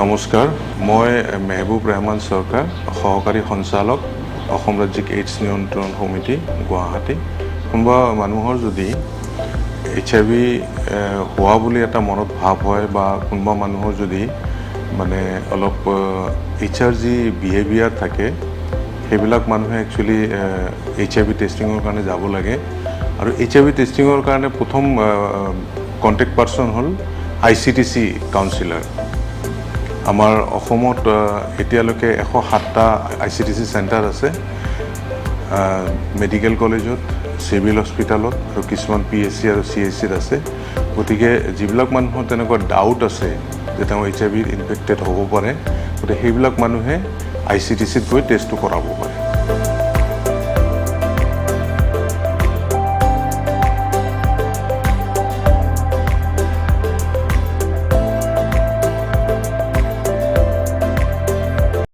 নমস্কাৰ, মই মেহবুব ৰেহমান চৰকাৰ, সহকাৰী সঞ্চালক, অসম ৰাজ্যিক এইডছ নিয়ন্ত্ৰণ সমিতি, গুৱাহাটী। কোনোবা মানুহৰ যদি HIV হোৱা বুলি এটা মনত ভাৱ হয় বা কোনোবা মানুহৰ যদি মানে অলপ HRG বিহেভিয়াৰ থাকে, সেইবিলাক মানুহে একচুৱেলি HIV টেষ্টিঙৰ কাৰণে যাব লাগে। আৰু HIV টেষ্টিঙৰ কাৰণে প্ৰথম কণ্টেক্ট পাৰ্চন হ'ল ICTC কাউন্সিলাৰ। আমাৰ অসমত এতিয়ালৈকে 107টা ICTC চেণ্টাৰ আছে, মেডিকেল কলেজত, চিভিল হস্পিটেলত আৰু কিছুমান PSC আৰু CHCত আছে। গতিকে যিবিলাক মানুহৰ তেনেকুৱা ডাউট আছে যে তেওঁ HIV ইনফেক্টেড হ'ব পাৰে, গতিকে সেইবিলাক মানুহে ICTCত গৈ টেষ্টটো কৰাব পাৰে।